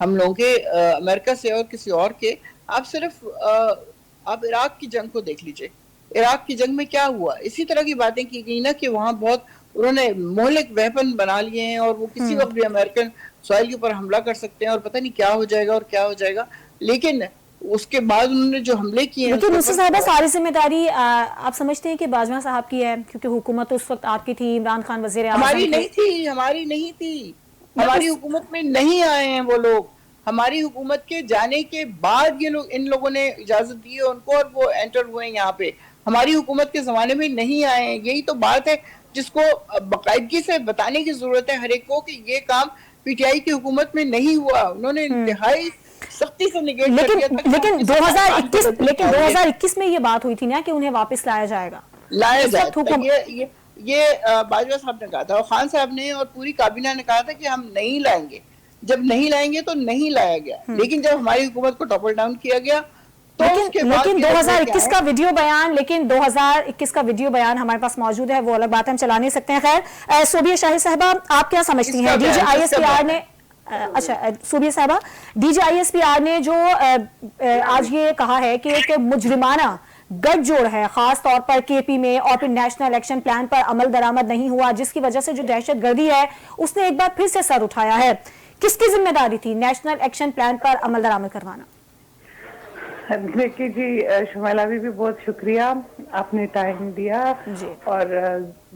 ہم لوگوں کے امریکہ سے اور کسی اور کے. آپ صرف آپ عراق کی جنگ کو دیکھ لیجئے. عراق کی جنگ میں کیا ہوا؟ اسی طرح کی باتیں کی گئی نا کہ وہاں بہت انہوں نے مہلک ویپن بنا لیے ہیں اور وہ کسی وقت بھی امریکن سوائل کے اوپر حملہ کر سکتے ہیں اور پتہ نہیں کیا ہو جائے گا اور کیا ہو جائے گا. لیکن اس کے بعد انہوں نے جو حملے کیے ہیں, لیکن نصرت صاحبہ ساری ذمہ داری آپ سمجھتے ہیں کہ باجوہ صاحب کی ہے کیونکہ حکومت اس وقت آپ کی تھی, عمران خان وزیر اعظم ہماری نہیں تھی. ہماری حکومت میں نہیں آئے ہیں وہ لوگ. ہماری حکومت کے جانے کے بعد یہ لوگ, ان لوگوں نے اجازت دی ہے ان کو اور وہ انٹر ہوئے ہیں یہاں پہ. ہماری حکومت کے زمانے میں نہیں آئے ہیں. یہی تو بات ہے جس کو باقاعدگی سے بتانے کی ضرورت ہے ہر ایک کو کہ یہ کام پی ٹی آئی کی حکومت میں نہیں ہوا. انہوں نے انتہائی سختی سے نگیٹ کر دیا تھا. لیکن 2021 میں یہ بات ہوئی تھی نا کہ انہیں واپس لایا جائے گا. یہ باجوہ صاحب نے کہا تھا اور خان صاحب نے اور پوری کابینہ نے کہا تھا کہ ہم نہیں لائیں گے. جب نہیں لائیں گے تو نہیں لایا گیا. لیکن جب ہماری حکومت کو ٹاپل ڈاؤن کیا گیا لیکن 2021 کا ویڈیو بیان ہمارے پاس موجود ہے, وہ الگ بات ہم چلا نہیں سکتے ہیں. خیر, صوبیہ شاہد صاحبہ آپ کیا سمجھتی ہیں؟ D G I S P R نے صوبیہ صاحبہ D G I S P R نے جو آج یہ کہا ہے کہ ایک مجرمانہ گٹھ جوڑ ہے خاص طور پر کے پی میں اور پھر نیشنل ایکشن پلان پر عمل درآمد نہیں ہوا, جس کی وجہ سے جو دہشت گردی ہے اس نے ایک بار پھر سے سر اٹھایا ہے. کس کی ذمہ داری تھی نیشنل ایکشن پلان پر عمل درآمد کروانا؟ دیکھیے جی, شمائلہ بھی بہت شکریہ, آپ نے ٹائم دیا. اور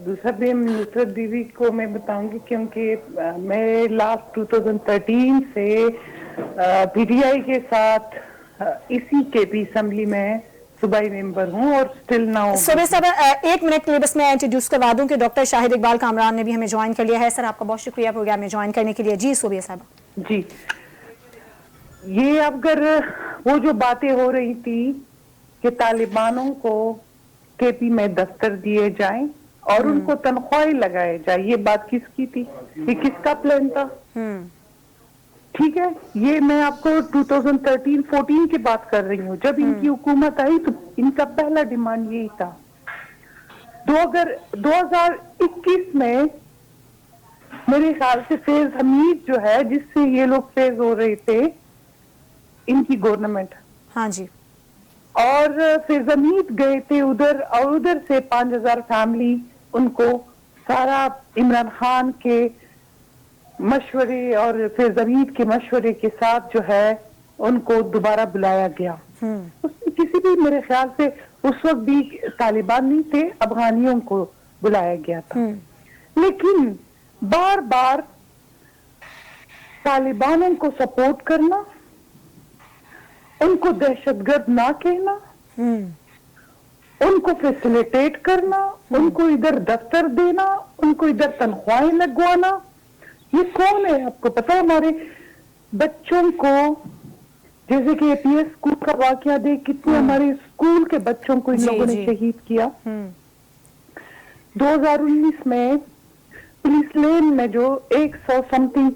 دوسرا بھی نصرت دیوی کو میں بتاؤں گی کیونکہ میں لاسٹ 2013 سے پی ٹی آئی کے ساتھ اسی کے پی اسمبلی میں صوبائی ممبر ہوں اور سٹل ناؤ. صوبیہ صاحب ایک منٹ کے لیے بس میں انٹروڈیوس کروا دوں کہ ڈاکٹر شاہد اقبال کامران نے بھی ہمیں جوائن کر لیا ہے. سر آپ کا بہت شکریہ پروگرام میں جوائن کرنے کے لیے. جی صوبیہ صاحب. جی, یہ اگر وہ جو باتیں ہو رہی تھی کہ طالبانوں کو کے پی میں دفتر دیے جائیں اور ان کو تنخواہیں لگائے جائے, یہ بات کس کی تھی؟ یہ کس کا پلان تھا؟ ٹھیک ہے, یہ میں آپ کو 2013-14 کی بات کر رہی ہوں. جب ان کی حکومت آئی تو ان کا پہلا ڈیمانڈ یہی تھا. 2021 میں میرے خیال سے فیض حمید جو ہے جس سے یہ لوگ فیض ہو رہے تھے ان کی گورنمنٹ, ہاں جی, اور فیض حمید گئے تھے ادھر اور ادھر سے 5000 فیملی ان کو سارا عمران خان کے مشورے اور فیض حمید کے مشورے کے ساتھ جو ہے ان کو دوبارہ بلایا گیا. اس میں کسی بھی میرے خیال سے اس وقت بھی طالبان نہیں تھے, افغانیوں کو بلایا گیا تھا. لیکن بار بار طالبانوں کو سپورٹ کرنا, ان کو دہشت گرد نہ کہنا, ان کو فیسیلیٹیٹ کرنا, ان کو ادھر دفتر دینا, ان کو ادھر تنخواہیں لگوانا, یہ کون ہے آپ کو پتا ہے؟ ہمارے بچوں کو جیسے کہ اے پی ایس اسکول کا واقعہ دیکھ کتنے ہمارے اسکول کے بچوں کو ان لوگوں نے شہید کیا. 2019 میں پولیس لین میں جو 100 سمتنگ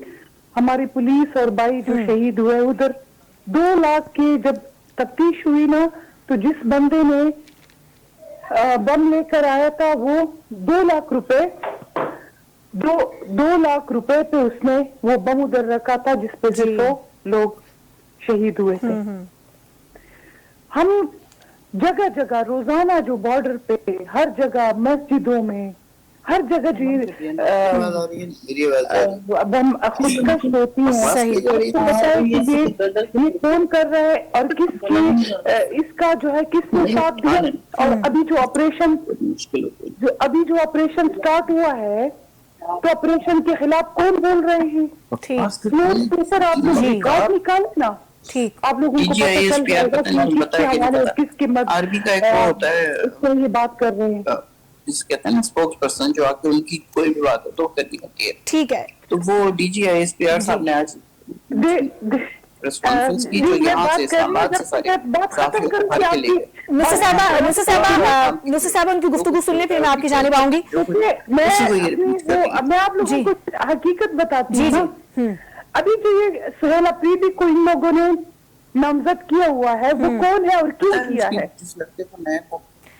ہماری پولیس اور بھائی جو شہید ہوئے, ادھر 2 لاکھ کی جب تفتیش ہوئی نا تو جس بندے نے بم لے کر آیا تھا وہ 2 لاکھ روپے 2 لاکھ روپے پہ اس نے وہ بم ادھر رکھا تھا جس پہ 100 لوگ شہید ہوئے تھے. ہم جگہ جگہ روزانہ جو بارڈر پہ ہر جگہ مسجدوں میں ہر جگہ جو بم خودکش ہوتی ہیں, یہ کون کر رہا ہے اور کس کی اس کا جو ہے کس نے ساتھ دیا؟ اور ابھی جو آپریشن سٹارٹ ہوا ہے تو آپریشن کے خلاف کون بول رہے ہیں؟ سر آپ لوگ ریکارڈ نکالیں نا, آپ لوگوں کو پتہ چل جائے گا کہ کس کے حوالے کس کی اس سے یہ بات کر رہے ہیں. جس کہتے ہیں نا اسپوکس پرسن جو آکے ان کی کوئی بھی بات ہو تو کرنی ہوتی ہے. ٹھیک ہے, تو وہ D G I S P R صاحب نے آج ریسپانس کی جو یہاں سے اسلام آباد سے سارے صحافیوں کو بھر کے لے گئے. نصرت صاحبہ ان کی گفتگو سن لیں پھر میں آپ کی جانب آؤں گی. میں آپ لوگوں کو حقیقت بتاتی ہوں. ابھی جو یہ سہیل افریدی کو ان لوگوں نے نامزد کیا ہوا ہے وہ کون ہے اور کیوں کیا ہے؟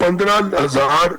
15,000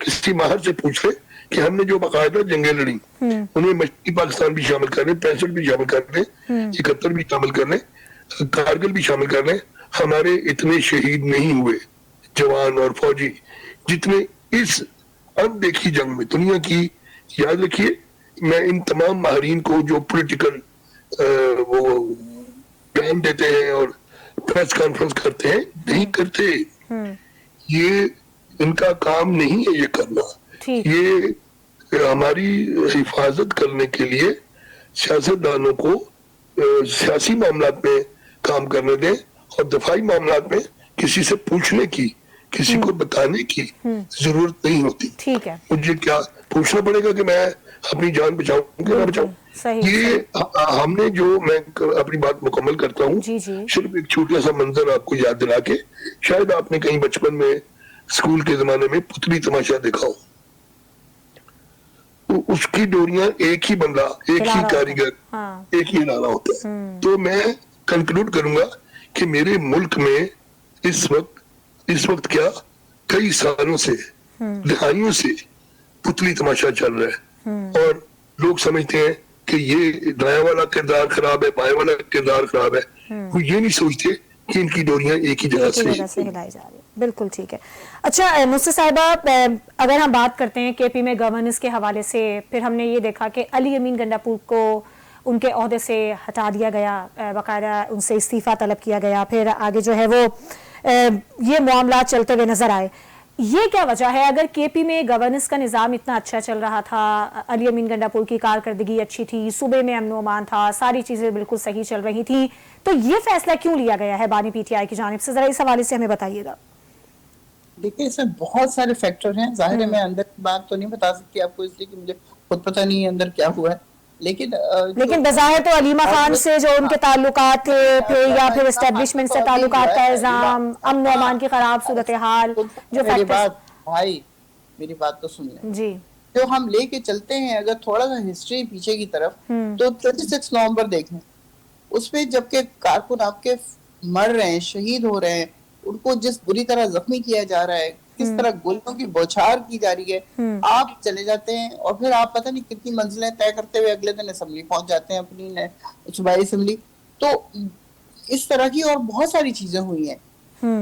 کسی ماہر سے پوچھ لے کہ ہم نے جو باقاعدہ جنگیں لڑی انہیں مشرقی پاکستان بھی شامل کر لیں, 65 بھی شامل کر لیں, 71 بھی شامل کر لیں, کارگل بھی شامل کر لیں, ہمارے اتنے شہید نہیں ہوئے جوان اور فوجی جتنے اس اندیکھی جنگ میں دنیا کی. یاد رکھیے میں ان تمام ماہرین کو جو پولیٹیکل وہ بیان دیتے ہیں اور پریس کانفرنس کرتے ہیں, نہیں کرتے, یہ ان کا کام نہیں ہے یہ کرنا. یہ ہماری حفاظت کرنے کے لیے سیاستدانوں کو سیاسی معاملات میں کام کرنے دیں اور دفاعی معاملات میں کسی سے پوچھنے کی, کسی کو بتانے کی ضرورت نہیں ہوتی. ٹھیک ہے, مجھے کیا پوچھنا پڑے گا کہ میں اپنی جان بچاؤں کہ نہ بچاؤں. یہ ہم نے جو, میں اپنی بات مکمل کرتا ہوں, صرف ایک چھوٹا سا منظر آپ کو یاد دلا کے, شاید آپ نے کہیں بچپن میں اسکول کے زمانے میں پتلی تماشا دیکھا ہو, اس کی ڈوریاں ایک ہی بندہ, ایک ہی کاریگر, ایک ہی لانا ہوتا ہے. تو میں کنکلوڈ کروں گا کہ میرے ملک میں اس وقت کیا کئی سالوں سے, دہائیوں سے پتلی تماشا چل رہا ہے, اور لوگ سمجھتے ہیں کہ یہ دائیں والا کردار خراب ہے, بائیں والا کردار خراب ہے. وہ یہ نہیں سوچتے کہ ان کی ڈوریاں ایک ہی جگہ سے ہلائی جا رہی ہے. بالکل ٹھیک ہے. اچھا مفتی صاحبہ, اگر ہم بات کرتے ہیں کے پی میں گورننس کے حوالے سے, پھر ہم نے یہ دیکھا کہ علی امین گنڈاپور کو ان کے عہدے سے ہٹا دیا گیا, باقاعدہ ان سے استعفیٰ طلب کیا گیا, پھر آگے جو ہے وہ یہ معاملات چلتے ہوئے نظر آئے. یہ کیا وجہ ہے؟ اگر کے پی میں گورننس کا نظام اتنا اچھا چل رہا تھا, علی امین گنڈاپور کی کارکردگی اچھی تھی, صوبے میں امن و امان تھا, ساری چیزیں بالکل صحیح چل رہی تھی, تو یہ فیصلہ کیوں لیا گیا ہے بانی پی ٹی آئی کی جانب سے؟ ذرا اس حوالے سے ہمیں بتائیے گا. دیکھیں اس میں بہت سارے فیکٹر ہیں, ظاہر ہے میں اندر کی بات تو نہیں بتا سکتی آپ کو, اس لیے کہ مجھے خود پتہ نہیں ہے اندر کیا ہوا ہے, لیکن بظاہر تو علیمہ خان سے جو ان کے تعلقات تھے, پھر یا پھر اسٹیبلشمنٹ سے تعلقات کا الزام, امن و امان کی خراب صورتحال, جو میری بات تو سن لیں جی, جو ہم لے کے چلتے ہیں, اگر تھوڑا سا ہسٹری پیچھے کی طرف, تو 26 نومبر دیکھیں, اس پہ جبکہ کارکن آپ کے مر رہے ہیں, شہید ہو رہے ہیں, ان کو جس بری طرح زخمی کیا جا رہا ہے, کس طرح گولیوں کی بوچھار کی جا رہی ہے, آپ چلے جاتے ہیں اور پھر آپ پتہ نہیں کتنی منزلیں طے کرتے ہوئے اگلے دن اسمبلی پہنچ جاتے ہیں, اپنی صوبائی اسمبلی. تو اس طرح کی اور بہت ساری چیزیں ہوئی ہیں.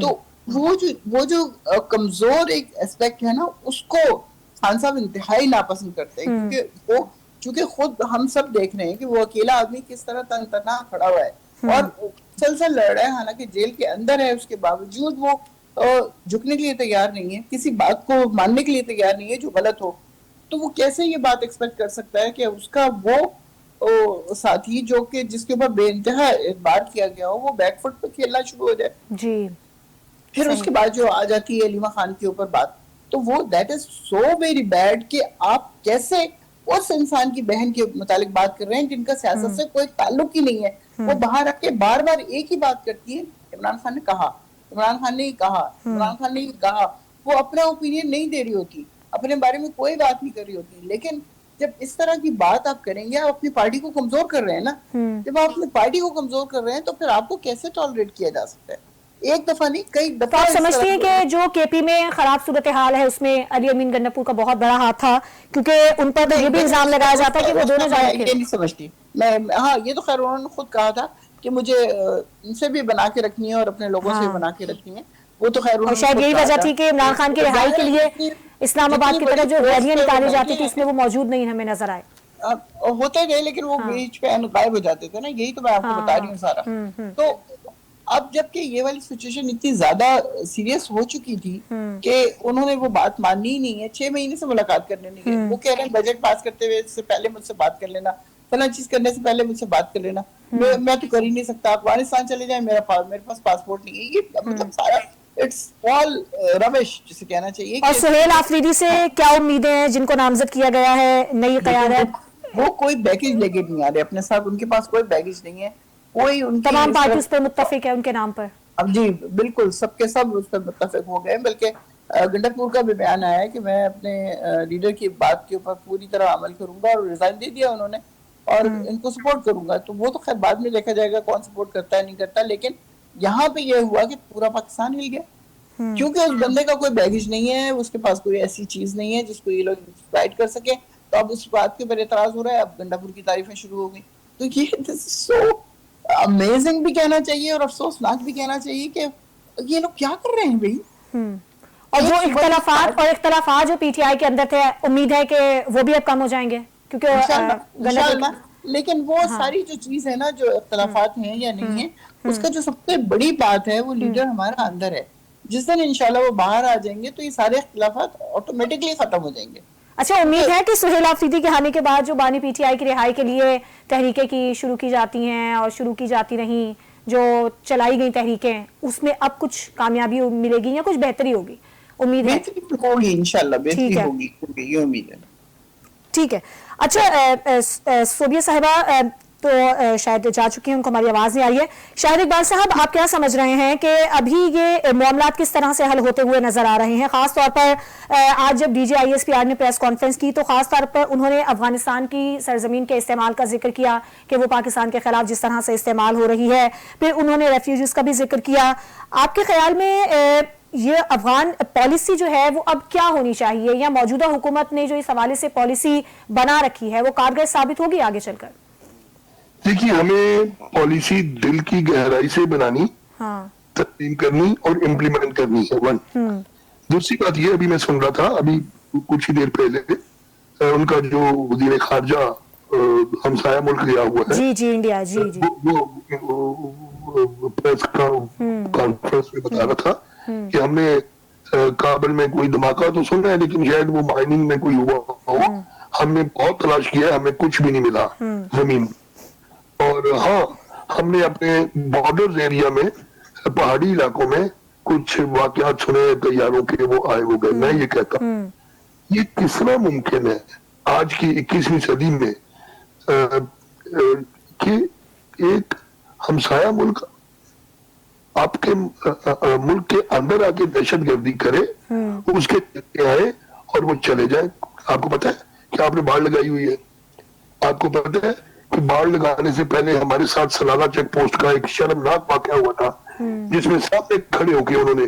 تو وہ جو کمزور ایک اسپیکٹ ہے نا, اس کو خان صاحب انتہائی ناپسند کرتے ہیں, کیونکہ وہ چونکہ خود ہم سب دیکھ رہے ہیں کہ وہ اکیلا آدمی کس طرح تن تنہا کھڑا ہوا ہے اور مسلسل لڑ رہا ہے, حالانکہ جیل کے اندر ہے, اس کے باوجود وہ جھکنے کے لیے تیار نہیں ہے, کسی بات کو ماننے کے لیے تیار نہیں ہے جو غلط ہو. تو وہ کیسے یہ بات ایکسپیکٹ کر سکتا ہے کہ اس کا وہ ساتھی جو کہ جس کے اوپر بے انتہا اعتبار کیا گیا ہو, وہ بیک فٹ پہ کھیلنا شروع ہو جائے. جی, پھر اس کے بعد جو آ جاتی ہے علیمہ خان کے اوپر بات, تو وہ that is so very bad کہ آپ کیسے اس انسان کی بہن کے متعلق بات کر رہے ہیں جن کا سیاست سے کوئی تعلق ہی نہیں ہے. وہ باہر آ کے بار بار ایک ہی بات کرتی ہے, عمران خان نے کہا, عمران خان نے کہا, عمران خان نے کہا. وہ اپنا اوپینین نہیں دے رہی ہوتی, اپنے بارے میں کوئی بات نہیں کر رہی ہوتی. لیکن جب اس طرح کی بات آپ کریں گے, آپ اپنی پارٹی کو کمزور کر رہے ہیں نا, جب آپ اپنی پارٹی کو کمزور کر رہے ہیں تو پھر آپ کو کیسے ٹالریٹ کیا جا سکتا ہے؟ ایک دفعہ نہیں, کئی دفعہ. آپ سمجھتی ہیں کہ جو کے پی میں خراب صورتحال ہے اس میں علی امین گنڈاپور کا بہت بڑا ہاتھ تھا, کیونکہ ان پر تو یہ بھی الزام لگایا جاتا ہے کہ وہ دونوں یہ نہیں سمجھتی میں. ہاں یہ تو خیر انہوں نے خود کہا تھا کہ مجھے ان سے بھی بنا کے رکھنی ہے اور اپنے لوگوں سے بنا کے رکھنی ہے, وہ تو خیر, اور شاید یہی وجہ تھی کہ عمران خان کی رہائی کے لیے اسلام آباد کی طرف جو ریلیاں نکالی جاتی تھی اس میں وہ موجود نہیں ہمیں نظر آئے. ہوتے گئے لیکن وہ بیچ پہ غائب ہو جاتے تھے نا, یہی تو میں آپ کو بتا رہی ہوں سارا. تو اب جبکہ یہ والی سچویشن اتنی زیادہ سیریس ہو چکی تھی کہ انہوں نے وہ بات ماننی ہی نہیں ہے. 6 مہینے سے ملاقات کرنے نہیں گئے. وہ کہہ رہے ہیں بجٹ پاس کرتے ہوئے سے پہلے مجھ سے بات کر لینا, فلاں چیز کرنے سے پہلے مجھ سے بات کر لینا. میں تو کر ہی نہیں سکتا, افغانستان چلے جائیں, میرے پاس پاسپورٹ نہیں ہے. یہ مطلب سارا اٹس آل ربش جسے کہنا چاہیے. اور سہیل آفریدی سے کیا امیدیں ہیں جن کو نامزد کیا گیا ہے نئی قیادت؟ وہ کوئی بیگیج لے کے نہیں آ رہے اپنے ساتھ, ان کے پاس کوئی بیگیج نہیں ہے. کوئی ان تمام پارٹی اس پر متفق ہے ان کے نام پر. اب جی بالکل سب کے سب اس پر متفق ہو گئے. بلکہ گنڈاپور کا بھی بیان آیا ہے کہ میں اپنے لیڈر کی بات کے اوپر پوری طرح عمل کروں گا, اور ریزائن دے دیا انہوں نے, اور ان کو سپورٹ کروں گا. تو وہ تو خیر بعد میں دیکھا جائے گا کون سپورٹ کرتا ہے نہیں کرتا. لیکن یہاں پہ یہ ہوا کہ پورا پاکستان ہل گیا. کیونکہ اس بندے کا کوئی بیگیج نہیں ہے, اس کے پاس کوئی ایسی چیز نہیں ہے جس کو یہ لوگ فائٹ کر سکے, تو اب اس بات کے اوپر اعتراض ہو رہا ہے, اب گنڈا پور کی تعریفیں شروع ہو گئی. تو یہ سو امیزنگ بھی کہنا چاہیے اور افسوسناک بھی کہنا چاہیے کہ یہ لوگ کیا کر رہے ہیں بھائی. اور جو اختلافات جو پی ٹی آئی کے اندر تھے, امید ہے کہ وہ بھی اب کم ہو جائیں گے, کیونکہ لیکن وہ ساری جو چیز ہے نا, جو اختلافات ہیں یا نہیں ہیں, اس کا جو سب سے بڑی بات ہے وہ لیڈر ہمارا اندر ہے. جس دن انشاءاللہ وہ باہر آ جائیں گے تو یہ سارے اختلافات آٹومیٹکلی ختم ہو جائیں گے. اچھا, امید ہے کہ سہیل آفریدی کے آنے کے بعد جو بانی پی ٹی آئی کی رہائی کے لیے تحریکیں کی شروع کی جاتی ہیں اور شروع کی جاتی رہیں, جو چلائی گئی تحریکیں, اس میں اب کچھ کامیابی ملے گی یا کچھ بہتری ہوگی؟ امید ہے بہتری ہوگی انشاءاللہ, بہتری ہوگی, یہ امید ہے. ٹھیک ہے. اچھا صوبیہ صاحبہ تو شاید جا چکی ہیں, ان کو ہماری آواز نہیں آ رہی ہے. شاہد اقبال صاحب, آپ کیا سمجھ رہے ہیں کہ ابھی یہ معاملات کس طرح سے حل ہوتے ہوئے نظر آ رہے ہیں؟ خاص طور پر آج جب D G I S P R نے پریس کانفرنس کی تو خاص طور پر انہوں نے افغانستان کی سرزمین کے استعمال کا ذکر کیا کہ وہ پاکستان کے خلاف جس طرح سے استعمال ہو رہی ہے. پھر انہوں نے ریفیوجیز کا بھی ذکر کیا. آپ کے خیال میں یہ افغان پالیسی جو ہے وہ اب کیا ہونی چاہیے, یا موجودہ حکومت نے جو اس حوالے سے پالیسی بنا رکھی ہے وہ کارگر ثابت ہوگی آگے چل کر؟ دیکھیے, ہمیں پالیسی دل کی گہرائی سے بنانی, تسلیم کرنی اور امپلیمنٹ کرنی ہے. ون. دوسری بات یہ, ابھی میں سن رہا تھا ابھی کچھ ہی دیر پہلے, ان کا جو وزیر خارجہ ہمسایہ ملک گیا ہوا ہے, جی انڈیا, جی وہ پریس کانفرنس میں بتا رہا تھا کہ ہم نے کابل میں کوئی دھماکہ تو سن رہے ہیں لیکن شاید وہ مائننگ میں کوئی ہوا ہو, ہم نے بہت تلاش کیا, ہمیں کچھ بھی نہیں ملا زمین. اور ہاں, ہم نے اپنے بارڈرز ایریا میں پہاڑی علاقوں میں کچھ واقعات سنے طیاروں کے, وہ آئے وہ گئے. میں یہ کہتا ہوں یہ کس طرح ممکن ہے آج کی 21ویں صدی میں کہ ایک ہمسایہ ملک آپ کے ملک کے اندر آ کے دہشت گردی کرے, اس کے آئے اور وہ چلے جائیں. آپ کو پتا ہے کہ آپ نے باڑ لگائی ہوئی ہے, آپ کو پتا ہے کہ باڑ لگانے سے پہلے ہمارے ساتھ سلالہ چیک پوسٹ کا ایک شرمناک واقعہ ہوا تھا, جس میں سامنے کھڑے ہو کے انہوں نے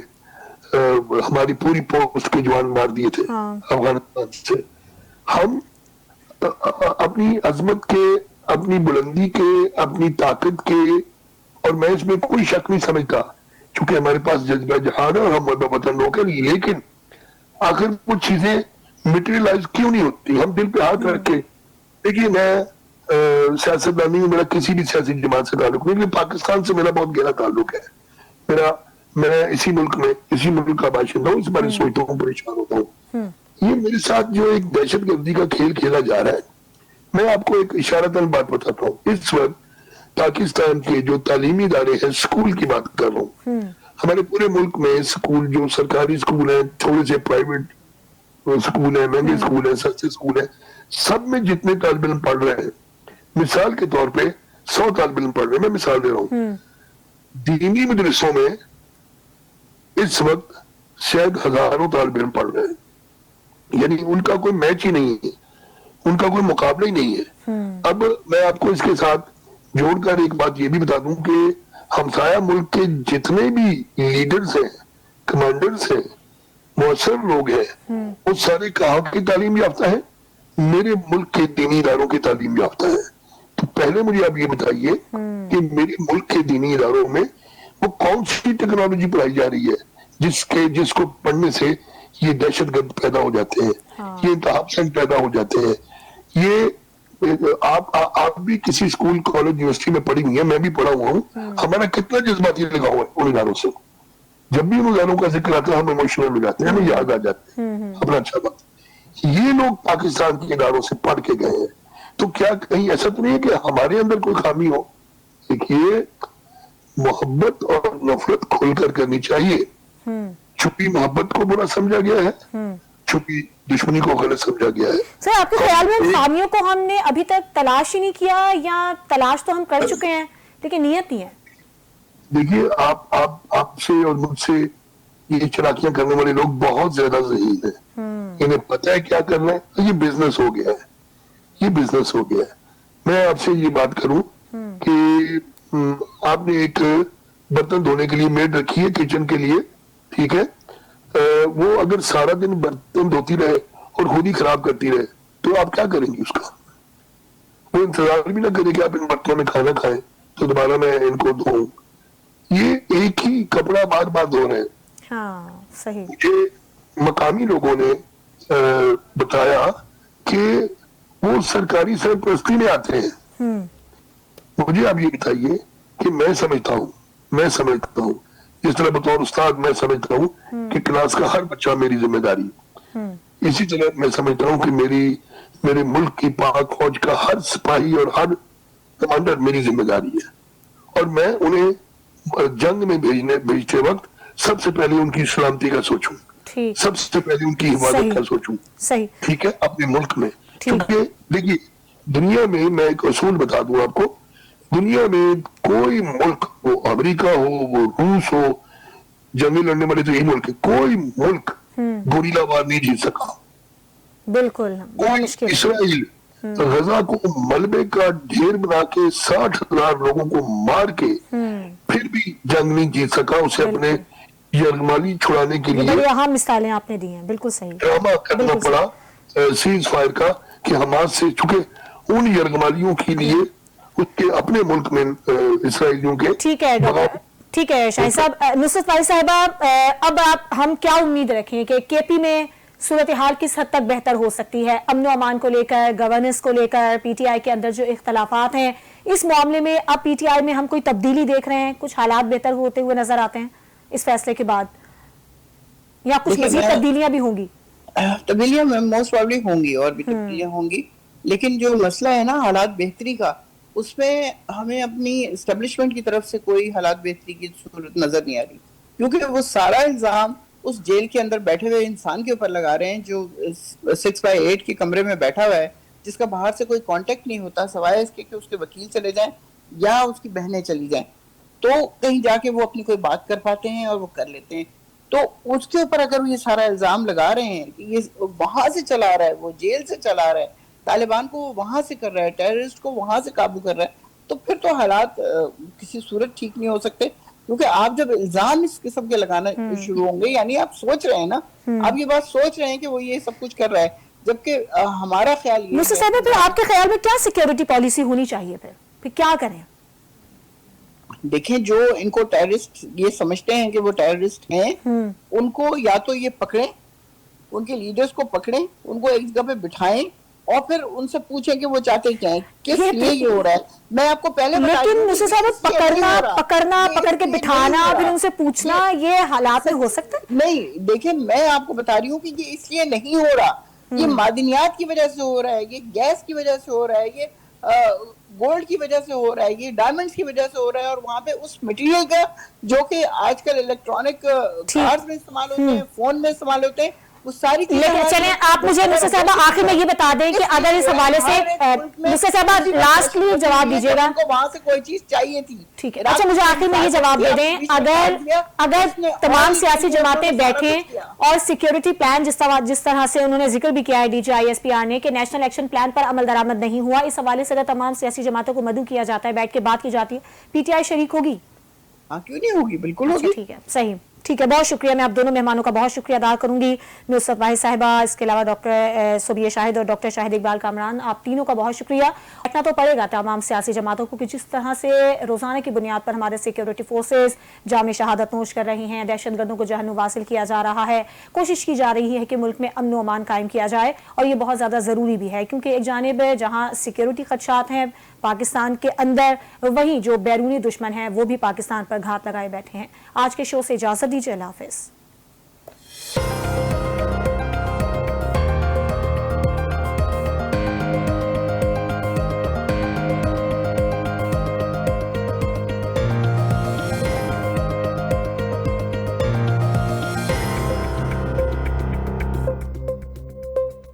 ہماری پوری پوسٹ کے جوان مار دیے تھے افغانستان سے. ہم اپنی عظمت کے, اپنی بلندی کے, اپنی طاقت کے, اور میں اس میں کوئی شک نہیں سمجھتا چونکہ ہمارے پاس جذبہ جہاد ہے اور ہم وطن لوگ ہیں, لیکن آخر کچھ چیزیں میٹیریلائز کیوں نہیں ہوتی؟ ہم دل پہ ہاتھ رکھ کے, دیکھیے میں سیاستدانی میں میرا کسی بھی سیاسی جماعت سے تعلق نہیں, لیکن پاکستان سے میرا بہت گہرا تعلق ہے. میں اسی ملک کا باشندہ ہوں, اس بارے سوچتا ہوں, پریشان ہوتا ہوں. یہ میرے ساتھ جو ایک دہشت گردی کا کھیل کھیلا جا رہا ہے, میں آپ کو ایک اشارتاً بات بتاتا ہوں. اس وقت پاکستان کے جو تعلیمی ادارے ہیں, اسکول کی بات کر رہا ہوں, ہمارے پورے ملک میں اسکول, جو سرکاری اسکول ہیں, تھوڑے سے پرائیویٹ اسکول ہیں, مہنگے اسکول ہیں, سستے اسکول ہیں, سب میں جتنے طالب علم پڑھ رہے ہیں, مثال کے طور پہ 100 طالب علم پڑھ رہے ہیں, میں مثال دے رہا ہوں, دینی مدرسوں میں اس وقت شاید ہزاروں طالب علم پڑھ رہے ہیں. یعنی ان کا کوئی میچ ہی نہیں ہے, ان کا کوئی مقابلہ ہی نہیں ہے. اب میں آپ کو اس کے ساتھ جوڑ کر ایک بات یہ بھی بتا دوں کہ ہمسایہ ملک کے جتنے بھی لیڈرز ہیں, کمانڈرز ہیں, مؤثر لوگ ہیں, وہ سارے کہاں کی تعلیم یافتہ ہیں؟ میرے ملک کے دینی اداروں کی تعلیم یافتہ ہیں. تو پہلے مجھے آپ یہ بتائیے کہ میرے ملک کے دینی اداروں میں وہ کون سی ٹیکنالوجی پڑھائی جا رہی ہے جس کو پڑھنے سے یہ دہشت گرد پیدا ہو جاتے ہیں, یہ انتہا پسند پیدا ہو جاتے ہیں. یہ آپ بھی کسی اسکول, کالج, یونیورسٹی میں پڑھی ہوئی ہیں, میں بھی پڑھا ہوا ہوں. ہمارا کتنا جذباتی لگا ہوا ہے ان اداروں سے. جب بھی ان اداروں کا ذکر آتا ہے ہم ایموشنل ہو جاتے ہیں, ہمیں یاد آ جاتے ہیں اپنا اچھا وقت. یہ لوگ پاکستان کے اداروں سے پڑھ کے گئے ہیں, تو کیا کہیں ایسا تو نہیں ہے کہ ہمارے اندر کوئی خامی ہو؟ دیکھیے, محبت اور نفرت کھل کر کرنی چاہیے. چھپی محبت کو برا سمجھا گیا ہے, چھپی دشمنی کو غلط سمجھا گیا ہے. سر, آپ کے خیال میں ان خامیوں کو ہم نے ابھی تک تلاش ہی نہیں کیا, یا تلاش تو ہم کر چکے ہیں لیکن نیت نہیں ہے؟ دیکھیے, آپ سے اور مجھ سے یہ چلاکیاں کرنے والے لوگ بہت زیادہ ذہین ہیں. انہیں پتہ ہے کیا کرنا ہے. یہ بزنس ہو گیا ہے, یہ بزنس ہو گیا ہے. میں آپ سے یہ بات کروں کہ آپ نے ایک برتن دھونے کے لیے میڈ رکھی ہے کچن کے لیے, ٹھیک ہے, وہ اگر سارا دن برتن دھوتی رہے اور خود ہی خراب کرتی رہے تو آپ کیا کریں گی اس کا؟ وہ انتظار بھی نہ کرے کہ آپ ان برتنوں میں کھانا کھائیں تو دوبارہ میں ان کو دھوؤں. یہ ایک ہی کپڑا بار بار دھو رہے ہیں. ہاں صحیح. مجھے مقامی لوگوں نے بتایا کہ وہ سرکاری سرپرستی میں آتے ہیں. مجھے آپ یہ بتائیے کہ میں سمجھتا ہوں جس طرح بطور استاد میں سمجھتا ہوں کہ کلاس کا ہر بچہ میری ذمہ داری ہے، اسی طرح میں سمجھتا ہوں کہ میرے ملک کی پاک فوج کا ہر سپاہی اور ہر کمانڈر میری ذمہ داری ہے، اور میں انہیں جنگ میں بھیجتے وقت سب سے پہلے ان کی سلامتی کا سوچوں، سب سے پہلے ان کی حفاظت کا سوچوں. ٹھیک ہے، اپنے ملک میں. کیونکہ دیکھیے دنیا میں میں ایک اصول بتا دوں آپ کو، دنیا میں کوئی ملک، وہ امریکہ ہو، وہ روس ہو، جنگیں لڑنے والے تو یہی ملک ہے، کوئی ملک گوریلا وار نہیں جیت سکا. بالکل. کوئی اسرائیل غزہ کو ملبے کا ڈھیر بنا کے 60,000 لوگوں کو مار کے پھر بھی جنگ نہیں جیت سکا. اسے اپنے یرغمالی چھڑانے کے لیے بڑی اہم مثالیں آپ نے دی ہیں. بالکل صحیح. ڈرامہ کرنا پڑا سیز فائر کا کہ حماس سے، چونکہ ان یرغمالیوں کے لیے اس کے اپنے ملک میں اسرائیلیوں کے. ٹھیک ہے شاہد صاحب. نصرت فائز صاحبہ، اب ہم کیا امید رکھیں کہ کے پی میں صورتحال کس حد تک بہتر ہو سکتی ہے؟ امن و امان کو لے کر، گورننس کو لے کر، پی ٹی آئی کے اندر جو اختلافات ہیں، اس معاملے میں اب پی ٹی آئی میں ہم کوئی تبدیلی دیکھ رہے ہیں؟ کچھ حالات بہتر ہوتے ہوئے نظر آتے ہیں اس فیصلے کے بعد، یا کچھ مزید تبدیلیاں بھی ہوں گی؟ تبدیلیاں موسٹ پرابلی ہوں گی، اور بھی تبدیلیاں ہوں گی، لیکن جو مسئلہ ہے نا حالات بہتری کا، اس میں ہمیں اپنی اسٹیبلشمنٹ کی طرف سے کوئی حالات بہتری کی صورت نظر نہیں آ رہی، کیونکہ وہ سارا الزام اس جیل کے اندر بیٹھے ہوئے انسان کے اوپر لگا رہے ہیں جو 6x8 کے کمرے میں بیٹھا ہوا ہے، جس کا باہر سے کوئی کانٹیکٹ نہیں ہوتا سوائے اس کے کہ اس کے وکیل چلے جائیں یا اس کی بہنیں چلی جائیں، تو کہیں جا کے وہ اپنی کوئی بات کر پاتے ہیں اور وہ کر لیتے ہیں. تو اس کے اوپر اگر یہ سارا الزام لگا رہے ہیں کہ یہ وہاں سے چلا رہا ہے، وہ جیل سے چلا رہا ہے، طالبان کو وہاں سے کر رہا ہے، ٹیررسٹ کو وہاں سے قابو کر رہا ہے، تو پھر تو حالات کسی صورت ٹھیک نہیں ہو سکتے. کیونکہ آپ جب الزام اس قسم کے لگانا شروع ہوں گے، یعنی آپ سوچ رہے ہیں نا، آپ یہ بات سوچ رہے ہیں کہ وہ یہ سب کچھ کر رہا ہے، جبکہ ہمارا خیال یہ نصرت صاحب، پھر آپ کے خیال میں کیا سیکیورٹی پالیسی ہونی چاہیے؟ پھر کیا کریں؟ دیکھیں، جو ان کو ٹیررسٹ یہ سمجھتے ہیں کہ وہ ٹیررسٹ ہیں، ان کو یا تو یہ پکڑیں، ان کے لیڈرز کو پکڑیں، ان کو ایک جگہ پہ بٹھائیں اور پھر ان سے پوچھیں کہ وہ چاہتے کیا ہیں، کس لیے یہ ہو رہا ہے. میں آپ کو پہلے بتا دوں، لیکن نصرت صاحب پکڑنا پکڑ کے بٹھانا پھر ان سے پوچھنا، یہ حالات میں ہو سکتا ہے؟ نہیں، دیکھیں میں آپ کو بتا رہی ہوں کہ یہ اس لیے نہیں ہو رہا، یہ معدنیات کی وجہ سے ہو رہا ہے، یہ گیس کی وجہ سے ہو رہا ہے، یہ گولڈ کی وجہ سے ہو رہا ہے، یہ ڈائمنڈز کی وجہ سے ہو رہا ہے، اور وہاں پہ اس مٹیریل کا جو کہ آج کل الیکٹرانک کارز میں استعمال ہوتے ہیں، فون میں استعمال ہوتے ہیں، وہ ساری چیزیں. لیکن چلیں آپ مجھے نصرت صاحبہ آخر میں یہ بتا دیں کہ اگر اس حوالے سے نصرت صاحبہ لاسٹلی جواب دیجیے گا، وہاں سے کوئی چیز چاہیے تھی. ٹھیک ہے، اچھا مجھے آخر میں یہ جواب دے دیں، اگر تمام سیاسی جماعتیں بیٹھیں اور سیکیورٹی پلان جس طرح سے انہوں نے ذکر بھی کیا ہے D G I S P R نے کہ نیشنل ایکشن پلان پر عمل درآمد نہیں ہوا، اس حوالے سے اگر تمام سیاسی جماعتوں کو مدعو کیا جاتا ہے، بیٹھ کے بات کی جاتی ہے، پی ٹی آئی شریک ہوگی؟ ہاں کیوں نہیں ہوگی، بالکل ہوگی. ٹھیک ہے، صحیح، ٹھیک ہے، بہت شکریہ. میں آپ دونوں مہمانوں کا بہت شکریہ ادا کروں گی، نصرت فائز صاحبہ، اس کے علاوہ ڈاکٹر صبیہ شاہد اور ڈاکٹر شاہد اقبال کامران، آپ تینوں کا بہت شکریہ. اتنا تو پڑے گا تمام سیاسی جماعتوں کو کہ جس طرح سے روزانہ کی بنیاد پر ہمارے سیکیورٹی فورسز جامع شہادت نوش کر رہی ہیں، دہشت گردوں کو جہنم واصل کیا جا رہا ہے، کوشش کی جا رہی ہے کہ ملک میں امن و امان قائم کیا جائے، اور یہ بہت زیادہ ضروری بھی ہے، کیونکہ ایک جانب جہاں سیکیورٹی خدشات ہیں پاکستان کے اندر، وہیں جو بیرونی دشمن ہیں وہ بھی پاکستان پر گھات لگائے بیٹھے ہیں. آج کے شو سے اجازت دیجیے، اللہ حافظ.